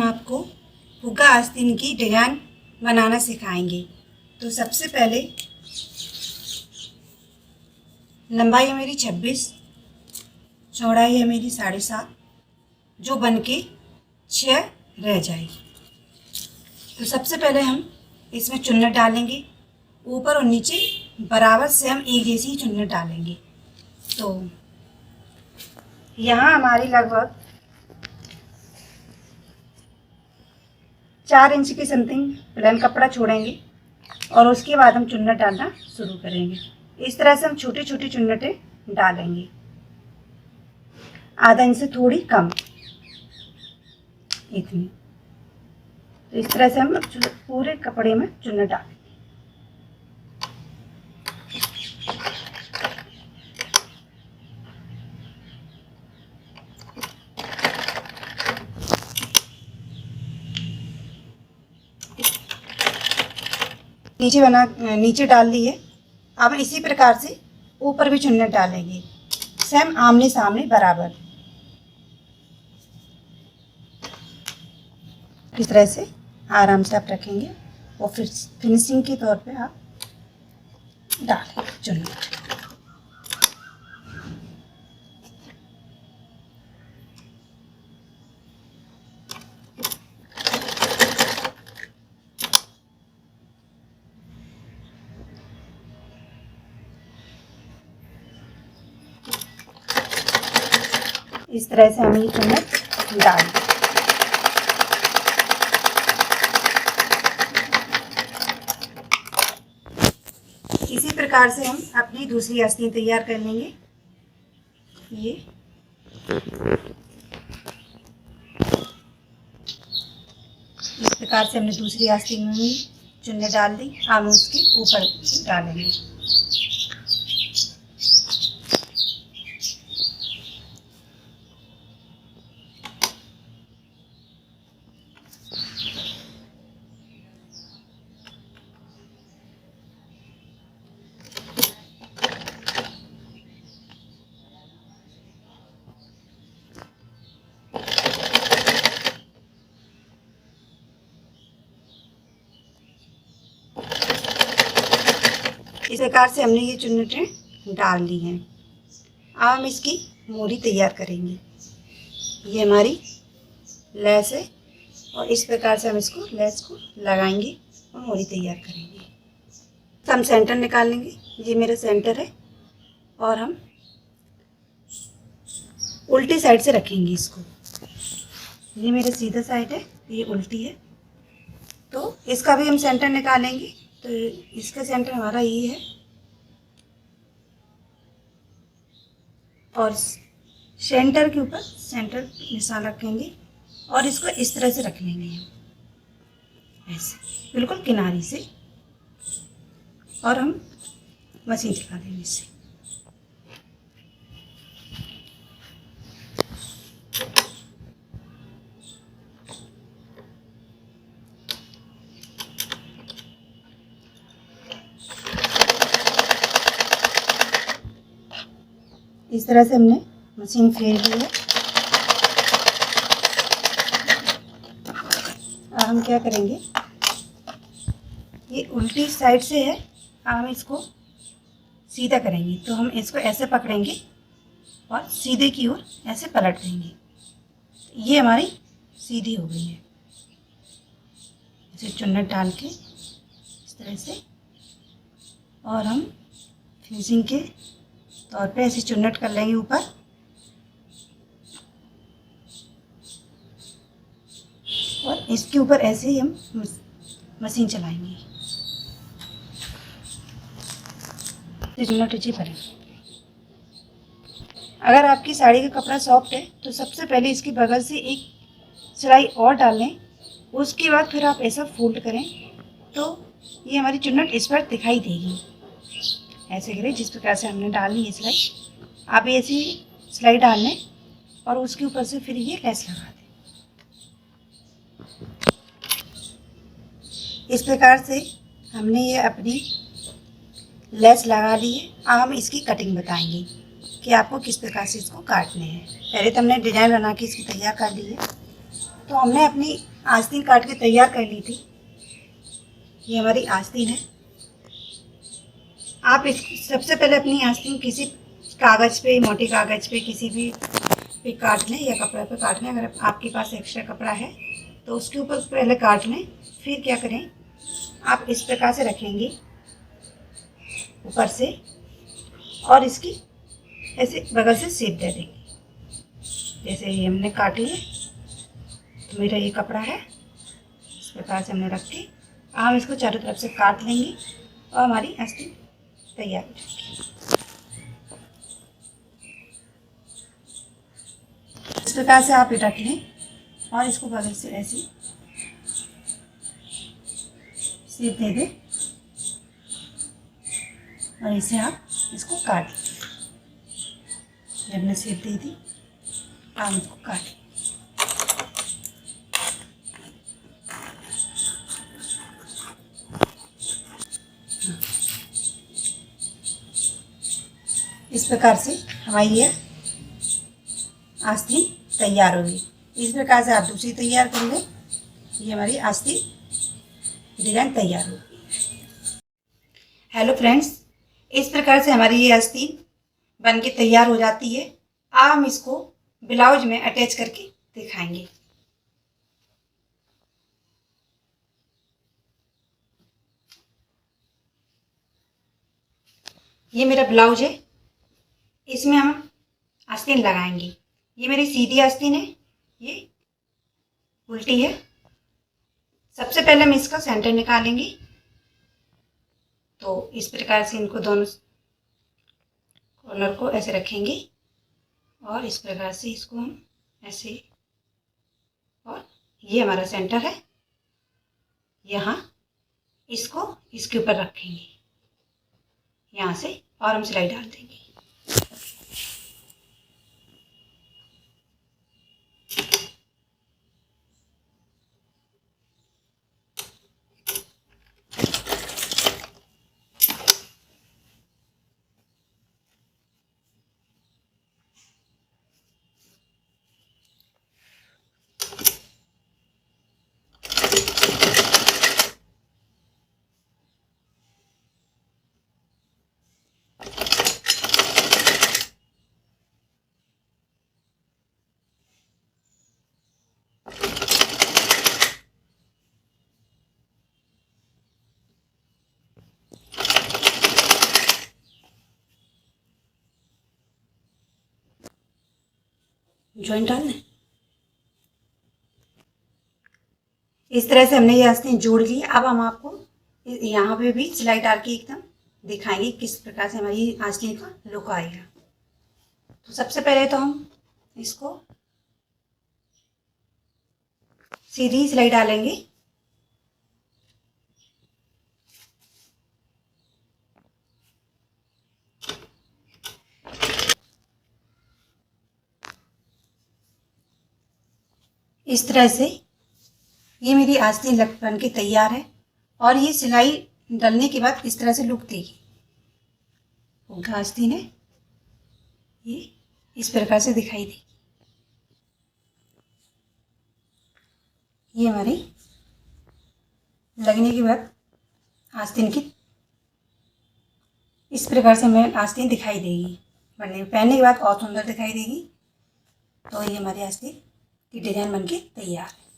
हम आपको फुग्गा आस्तीन की डिजाइन बनाना सिखाएंगे। तो सबसे पहले लंबाई है मेरी 26, चौड़ाई है मेरी 7.5, जो बन के 6 रह जाएगी। तो सबसे पहले हम इसमें चुन्नट डालेंगे, ऊपर और नीचे बराबर से हम एक जैसी चुन्नट डालेंगे। तो यहाँ हमारी लगभग 4 इंच की समथिंग प्लेन कपड़ा छोड़ेंगे और उसके बाद हम चुन्नट डालना शुरू करेंगे। इस तरह से हम छोटी छोटी चुन्नटें डालेंगे, आधा इंच से थोड़ी कम, इतनी। तो इस तरह से हम पूरे कपड़े में चुन्नट डालेंगे। नीचे डाल ली है। अब इसी प्रकार से ऊपर भी चुन्नट डालेंगे, सेम आमने सामने बराबर। इस तरह से आराम से आप रखेंगे और फिर फिनिशिंग के तौर पे आप डालें चुन्नट। इस तरह से हम ये चुन्नट डाल दें। इसी प्रकार से हम अपनी दूसरी आस्तीन तैयार कर लेंगे। ये इस प्रकार से हमने दूसरी आस्तीन में भी चुन्नट डाल दी। हम उसके ऊपर डालेंगे। इस प्रकार से हमने ये चुन्नटें डाल ली हैं। अब हम इसकी मोरी तैयार करेंगे। ये हमारी लेस है और इस प्रकार से हम इसको लेस को लगाएंगे और मोरी तैयार करेंगे। तो हम सेंटर निकाल लेंगे। ये मेरा सेंटर है और हम उल्टी साइड से रखेंगे इसको। ये मेरा सीधा साइड है, ये उल्टी है, तो इसका भी हम सेंटर निकालेंगे। तो इसका सेंटर हमारा ये है और सेंटर के ऊपर सेंटर निशान रखेंगे और इसको इस तरह से रख लेंगे हम, ऐसे बिल्कुल किनारे से, और हम मशीन चला देंगे इससे। इस तरह से हमने मशीन फेर ली है। अब हम क्या करेंगे, ये उल्टी साइड से है, अब हम इसको सीधा करेंगे। तो हम इसको ऐसे पकड़ेंगे और सीधे की ओर ऐसे पलट देंगे। ये हमारी सीधी हो गई है। इसे चुन्नट डाल के इस तरह से, और हम फिनिशिंग के तौर पे ऐसे चुन्नट कर लेंगे ऊपर, और इसके ऊपर ऐसे ही हम मशीन चलाएंगे। चुन्नट अच्छी करें। अगर आपकी साड़ी का कपड़ा सॉफ्ट है तो सबसे पहले इसके बगल से एक सिलाई और डाल लें, उसके बाद फिर आप ऐसा फोल्ड करें तो ये हमारी चुन्नट इस पर दिखाई देगी। ऐसे करें जिस प्रकार से हमने डालनी है सिलाई। आप ऐसी सिलाई डाल लें और उसके ऊपर से फिर ये लेस लगा दें। इस प्रकार से हमने ये अपनी लेस लगा ली है। अब हम इसकी कटिंग बताएंगे कि आपको किस प्रकार से इसको काटने हैं। पहले तो हमने डिजाइन बना के इसकी तैयार कर ली है। तो हमने अपनी आस्तीन काट के तैयार कर ली थी। ये हमारी आस्तीन है। आप इस सबसे पहले अपनी आस्तीन किसी कागज़ पे, मोटे कागज़ पे, किसी भी पे काट लें या कपड़े पे काट लें। अगर आपके पास एक्स्ट्रा कपड़ा है तो उसके ऊपर पहले काट लें। फिर क्या करें, आप इस प्रकार से रखेंगे ऊपर से और इसकी ऐसे बगल से शेप दे देंगे। जैसे ये हमने काट लिए, तो मेरा ये कपड़ा है, इस प्रकार से हमने रख के हम इसको चारों तरफ से काट लेंगे और हमारी आस्तीन तैयार हो जाएगी। इस प्रकार से आप रख लें और इसको बगल से ऐसे शेप दे दें और इसे आप इसको काट लें। हमने शेप दे दी, आप इसको काट लें। इस प्रकार से हमारी ये आस्तीन तैयार होगी। इस प्रकार से आप दूसरी तैयार कर लें। ये हमारी आस्तीन डिजाइन तैयार होगी। हेलो फ्रेंड्स, इस प्रकार से हमारी ये आस्तीन बन के तैयार हो जाती है। अब हम इसको ब्लाउज में अटैच करके दिखाएंगे। ये मेरा ब्लाउज है, इसमें हम आस्तीन लगाएंगे। ये मेरी सीधी आस्तीन है, ये उल्टी है। सबसे पहले हम इसका सेंटर निकालेंगे। तो इस प्रकार से इनको दोनों कॉर्नर को ऐसे रखेंगे और इस प्रकार से इसको हम ऐसे, और ये हमारा सेंटर है, यहाँ इसको इसके ऊपर रखेंगे यहाँ से और हम सिलाई डाल देंगे। जॉइंट डालना है। इस तरह से हमने ये आस्तीन जोड़ ली। अब हम आपको यहाँ पे भी सिलाई डाल के एकदम दिखाएंगे किस प्रकार से हमारी आस्तीन का लुक आएगा। तो सबसे पहले तो हम इसको सीधी सिलाई डालेंगे। इस तरह से ये मेरी आस्तीन बन के तैयार है और ये सिलाई डालने के बाद इस तरह से लुक देगी। उनका आस्तीन है, ये इस प्रकार से दिखाई देगी। ये हमारी लगने के बाद आस्तीन की इस प्रकार से हमें आस्तीन दिखाई देगी। पहनने के बाद और सुंदर दिखाई देगी। तो ये हमारी आस्तीन की डिज़ाइन बनके तैयार है।